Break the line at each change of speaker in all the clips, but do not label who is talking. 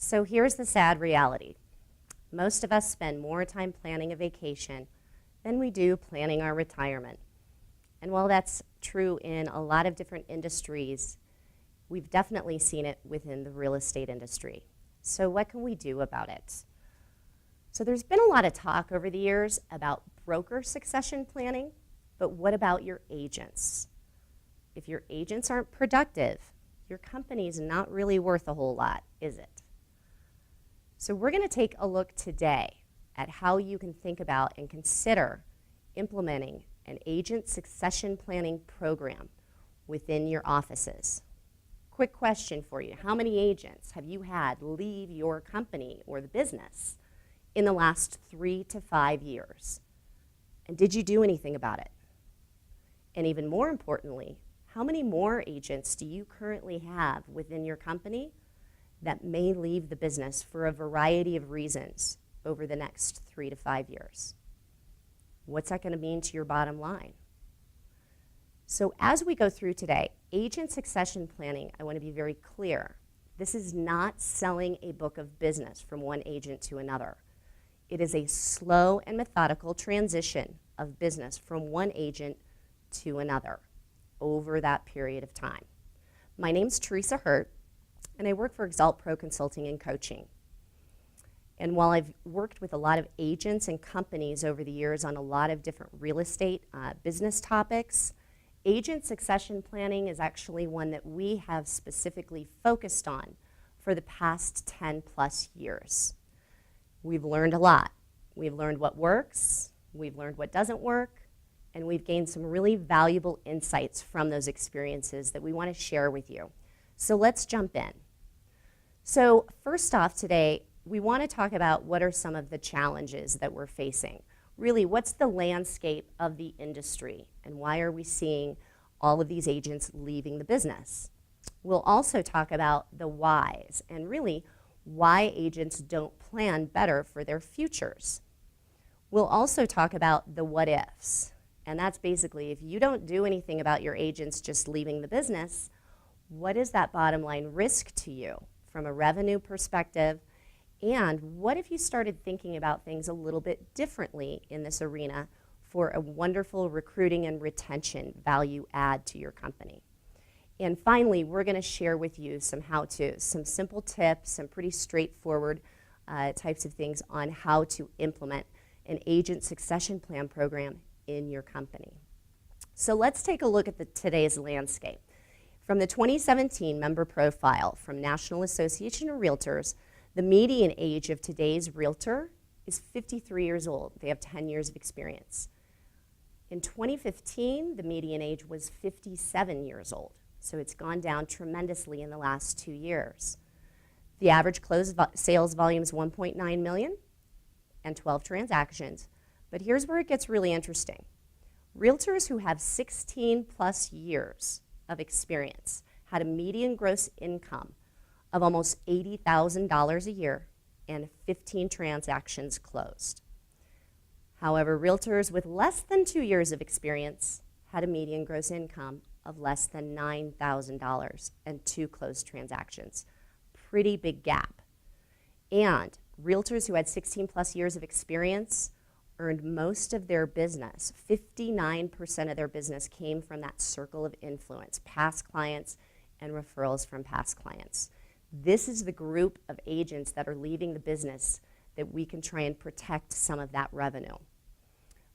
So here's the sad reality. Most of us spend more time planning a vacation than we do planning our retirement. And while that's true in a lot of different industries, we've definitely seen it within the real estate industry. So what can we do about it? So there's been a lot of talk over the years about broker succession planning, but what about your agents? If your agents aren't productive, your company's not really worth a whole lot, is it? So we're going to take a look today at how you can think about and consider implementing an agent succession planning program within your offices. Quick question for you. How many agents have you had leave your company or the business in the last 3 to 5 years? And did you do anything about it? And even more importantly, how many more agents do you currently have within your company that may leave the business for a variety of reasons over the next 3 to 5 years? What's that going to mean to your bottom line? So as we go through today, agent succession planning, I want to be very clear. This is not selling a book of business from one agent to another. It is a slow and methodical transition of business from one agent to another over that period of time. My name's Theresa, and I work for Exalt Pro Consulting and Coaching. And while I've worked with a lot of agents and companies over the years on a lot of different real estate business topics, agent succession planning is actually one that we have specifically focused on for the past 10 plus years. We've learned a lot. We've learned what works, we've learned what doesn't work, and we've gained some really valuable insights from those experiences that we want to share with you. So let's jump in. So first off today, we want to talk about what are some of the challenges that we're facing. Really, what's the landscape of the industry, and why are we seeing all of these agents leaving the business? We'll also talk about the whys, and really why agents don't plan better for their futures. We'll also talk about the what ifs, and that's basically if you don't do anything about your agents just leaving the business, what is that bottom line risk to you from a revenue perspective? And what if you started thinking about things a little bit differently in this arena for a wonderful recruiting and retention value add to your company? And finally, we're going to share with you some how-tos, some simple tips, some pretty straightforward types of things on how to implement an agent succession plan program in your company. So let's take a look at today's landscape. From the 2017 member profile from National Association of Realtors, the median age of today's realtor is 53 years old. They have 10 years of experience. In 2015, the median age was 57 years old. So it's gone down tremendously in the last 2 years. The average closed sales volume is 1.9 million and 12 transactions. But here's where it gets really interesting. Realtors who have 16 plus years of experience had a median gross income of almost $80,000 a year and 15 transactions closed. However, realtors with less than 2 years of experience had a median gross income of less than $9,000 and 2 closed transactions. Pretty big gap. And realtors who had 16 plus years of experience earned most of their business. 59% of their business came from that circle of influence, past clients and referrals from past clients. This is the group of agents that are leaving the business that we can try and protect some of that revenue.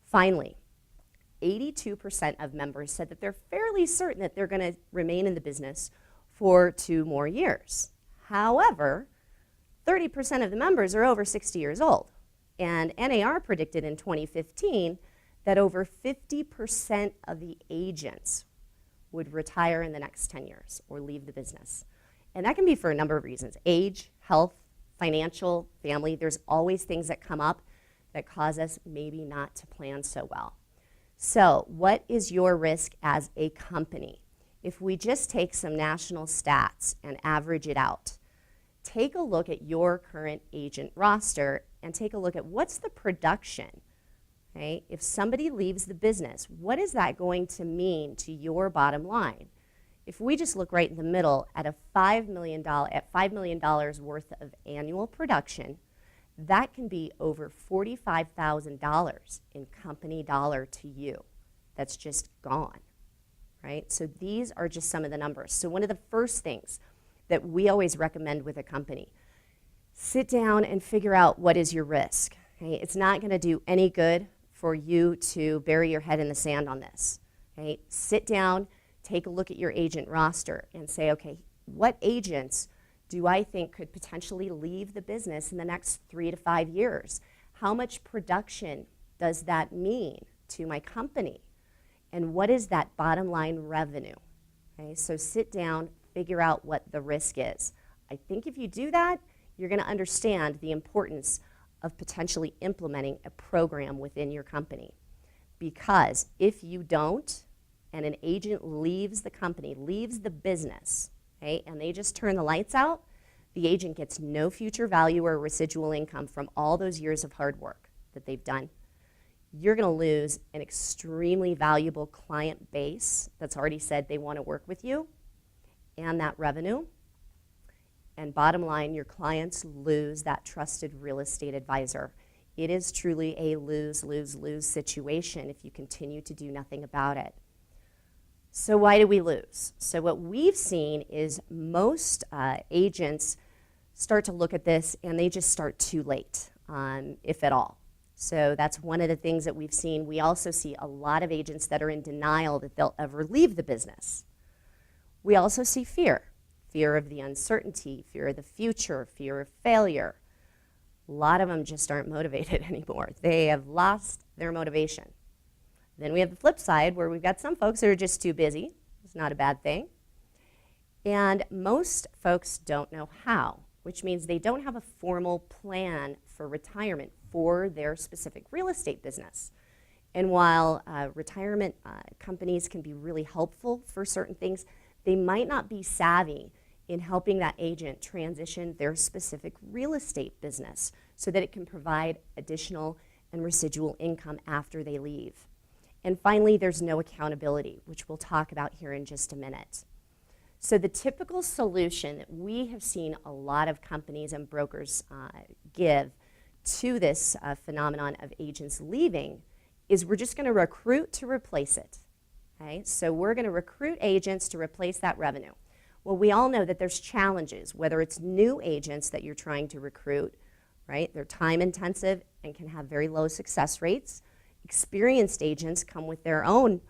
Finally, 82% of members said that they're fairly certain that they're going to remain in the business for 2 more years. However, 30% of the members are over 60 years old. And NAR predicted in 2015 that over 50% of the agents would retire in the next 10 years or leave the business. And that can be for a number of reasons: age, health, financial, family. There's always things that come up that cause us maybe not to plan so well. So what is your risk as a company? If we just take some national stats and average it out, take a look at your current agent roster and take a look at what's the production. Okay? If somebody leaves the business, what is that going to mean to your bottom line? if we just look right in the middle at a $5 million worth of annual production, that can be over $45,000 in company dollar to you. That's just gone, right? So these are just some of the numbers. So one of the first things that we always recommend with a company, sit down and figure out what is your risk. Okay? It's not going to do any good for you to bury your head in the sand on this. Okay? Sit down, take a look at your agent roster and say, okay, what agents do I think could potentially leave the business in the next 3 to 5 years? How much production does that mean to my company? And what is that bottom line revenue? Okay, so sit down, figure out what the risk is. I think if you do that, you're going to understand the importance of potentially implementing a program within your company. Because if you don't, and an agent leaves the company, leaves the business, okay, and they just turn the lights out, the agent gets no future value or residual income from all those years of hard work that they've done. You're going to lose an extremely valuable client base that's already said they want to work with you, and that revenue. And bottom line, your clients lose that trusted real estate advisor. It is truly a lose, lose, lose situation if you continue to do nothing about it. So why do we lose? So what we've seen is most agents start to look at this and they just start too late, if at all. So that's one of the things that we've seen. We also see a lot of agents that are in denial that they'll ever leave the business. We also see fear. Fear of the uncertainty, fear of the future, fear of failure. A lot of them just aren't motivated anymore. They have lost their motivation. Then we have the flip side where we've got some folks that are just too busy. It's not a bad thing. And most folks don't know how, which means they don't have a formal plan for retirement for their specific real estate business. And while retirement companies can be really helpful for certain things, they might not be savvy in helping that agent transition their specific real estate business so that it can provide additional and residual income after they leave. And finally, there's no accountability, which we'll talk about here in just a minute. So the typical solution that we have seen a lot of companies and brokers give to this phenomenon of agents leaving is we're just going to recruit to replace it. Okay? So we're going to recruit agents to replace that revenue. Well, we all know that there's challenges, whether it's new agents that you're trying to recruit, right? They're time intensive and can have very low success rates. Experienced agents come with their own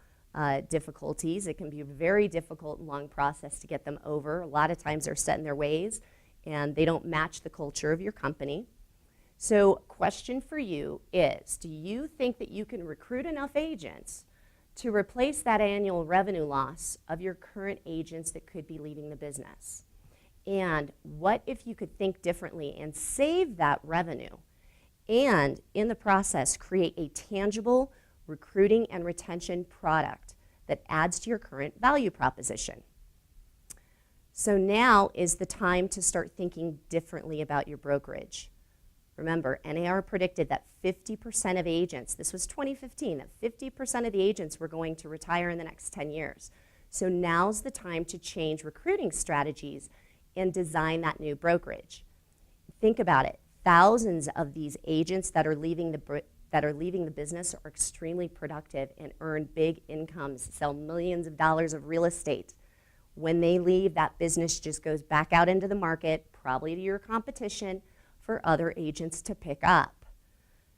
difficulties. It can be a very difficult and long process to get them over. A lot of times they're set in their ways and they don't match the culture of your company. So question for you is, do you think that you can recruit enough agents to replace that annual revenue loss of your current agents that could be leaving the business? And what if you could think differently and save that revenue and in the process create a tangible recruiting and retention product that adds to your current value proposition? So now is the time to start thinking differently about your brokerage. Remember, NAR predicted that 50% of agents, this was 2015, that 50% of the agents were going to retire in the next 10 years. So now's the time to change recruiting strategies and design that new brokerage. Think about it. Thousands of these agents that are leaving the business are extremely productive and earn big incomes, sell millions of dollars of real estate. When they leave, that business just goes back out into the market, probably to your competition, for other agents to pick up.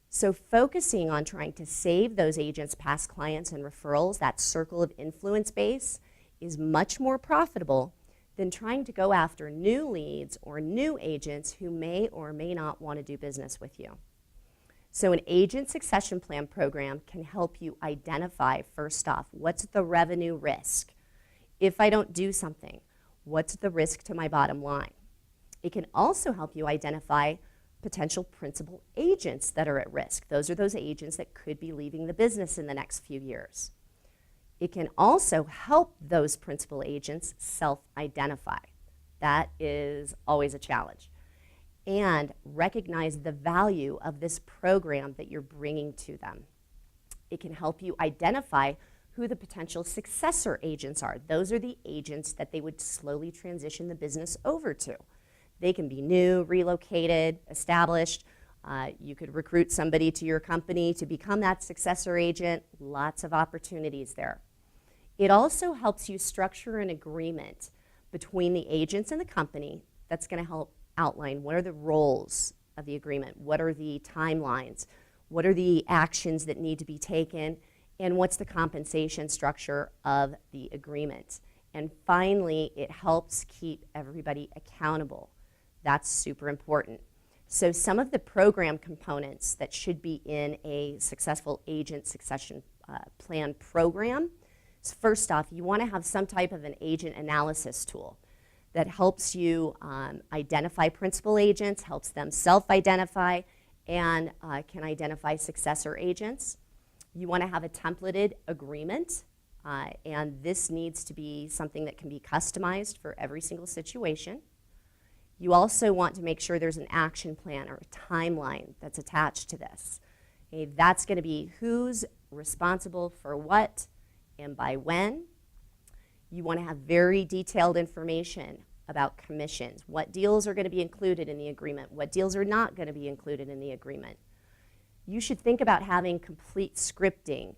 So focusing on trying to save those agents, past clients, and referrals, that circle of influence base, is much more profitable than trying to go after new leads or new agents who may or may not want to do business with you. So an agent succession plan program can help you identify, first off, what's the revenue risk? If I don't do something, what's the risk to my bottom line? It can also help you identify potential principal agents that are at risk. Those are those agents that could be leaving the business in the next few years. It can also help those principal agents self-identify. That is always a challenge. And recognize the value of this program that you're bringing to them. It can help you identify who the potential successor agents are. Those are the agents that they would slowly transition the business over to. They can be new, relocated, established. You could recruit somebody to your company to become that successor agent. Lots of opportunities there. It also helps you structure an agreement between the agents and the company that's going to help outline what are the roles of the agreement, what are the timelines, what are the actions that need to be taken, and what's the compensation structure of the agreement. And finally, it helps keep everybody accountable. That's super important. So some of the program components that should be in a successful agent succession plan program is, first off, you want to have some type of an agent analysis tool that helps you identify principal agents, helps them self-identify, and can identify successor agents. You want to have a templated agreement, and this needs to be something that can be customized for every single situation. You also want to make sure there's an action plan or a timeline that's attached to this. Okay, that's going to be who's responsible for what and by when. You want to have very detailed information about commissions. What deals are going to be included in the agreement? What deals are not going to be included in the agreement? You should think about having complete scripting,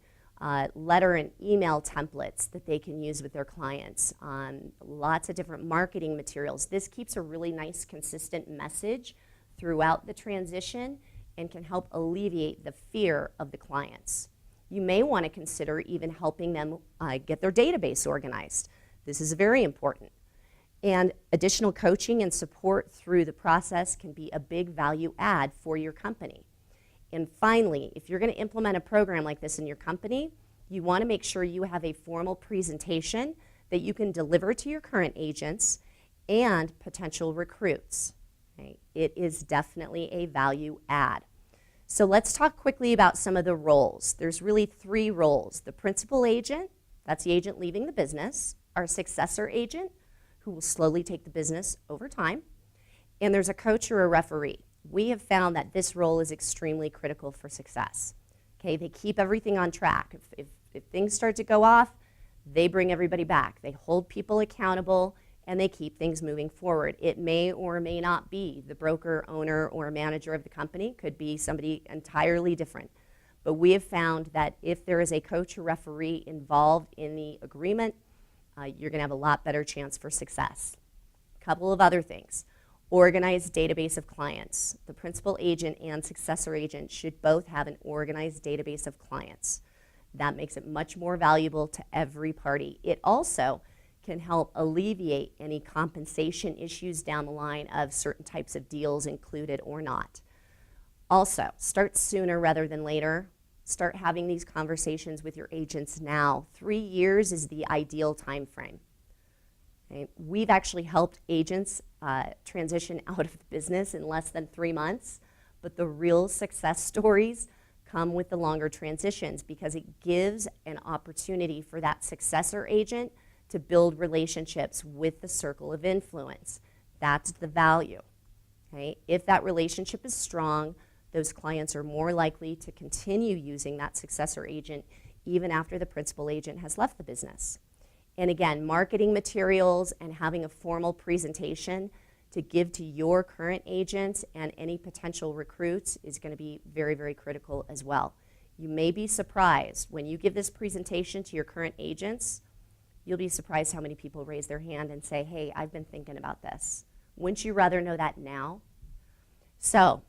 letter and email templates that they can use with their clients, lots of different marketing materials. This keeps a really nice, consistent message throughout the transition and can help alleviate the fear of the clients. You may want to consider even helping them get their database organized. This is very important. And additional coaching and support through the process can be a big value add for your company. And finally, if you're going to implement a program like this in your company, you want to make sure you have a formal presentation that you can deliver to your current agents and potential recruits. Okay? It is definitely a value add. So let's talk quickly about some of the roles. There's really 3 roles. The principal agent, that's the agent leaving the business, our successor agent, who will slowly take the business over time, and there's a coach or a referee. We have found that this role is extremely critical for success. Okay, they keep everything on track. If things start to go off, they bring everybody back. They hold people accountable, and they keep things moving forward. It may or may not be the broker, owner, or manager of the company. Could be somebody entirely different. But we have found that if there is a coach or referee involved in the agreement, you're going to have a lot better chance for success. A couple of other things. Organized database of clients. The principal agent and successor agent should both have an organized database of clients. That makes it much more valuable to every party. It also can help alleviate any compensation issues down the line of certain types of deals included or not. Also, start sooner rather than later. Start having these conversations with your agents now. 3 years is the ideal time frame. Okay? We've actually helped agents transition out of the business in less than 3 months, but the real success stories come with the longer transitions because it gives an opportunity for that successor agent to build relationships with the circle of influence. That's the value. Okay? If that relationship is strong, those clients are more likely to continue using that successor agent even after the principal agent has left the business. And again, marketing materials and having a formal presentation to give to your current agents and any potential recruits is going to be very, very critical as well. You may be surprised when you give this presentation to your current agents, you'll be surprised how many people raise their hand and say, hey, I've been thinking about this. Wouldn't you rather know that now? So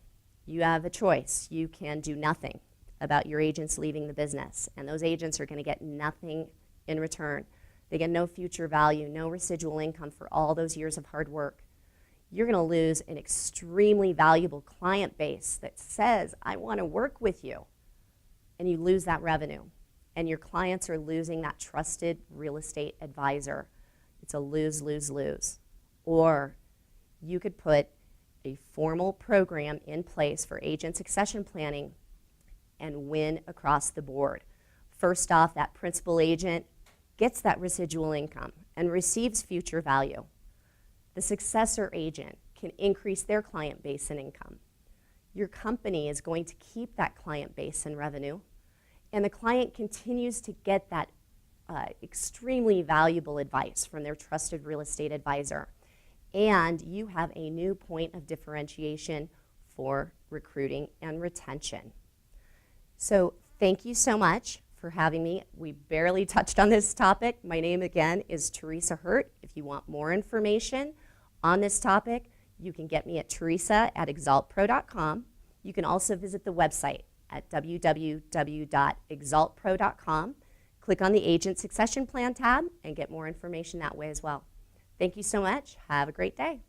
you have a choice. You can do nothing about your agents leaving the business, and those agents are going to get nothing in return. They get no future value, no residual income for all those years of hard work. You're going to lose an extremely valuable client base that says, I want to work with you, and you lose that revenue. And your clients are losing that trusted real estate advisor. It's a lose, lose, lose. Or you could put a formal program in place for agent succession planning and win across the board. First off, that principal agent gets that residual income and receives future value. The successor agent can increase their client base and income. Your company is going to keep that client base and revenue, and the client continues to get that extremely valuable advice from their trusted real estate advisor. And you have a new point of differentiation for recruiting and retention. So thank you so much for having me. We barely touched on this topic. My name again is Theresa Hurt. If you want more information on this topic, you can get me at Theresa@exaltpro.com. You can also visit the website at www.exaltpro.com. Click on the Agent Succession Plan tab and get more information that way as well. Thank you so much. Have a great day.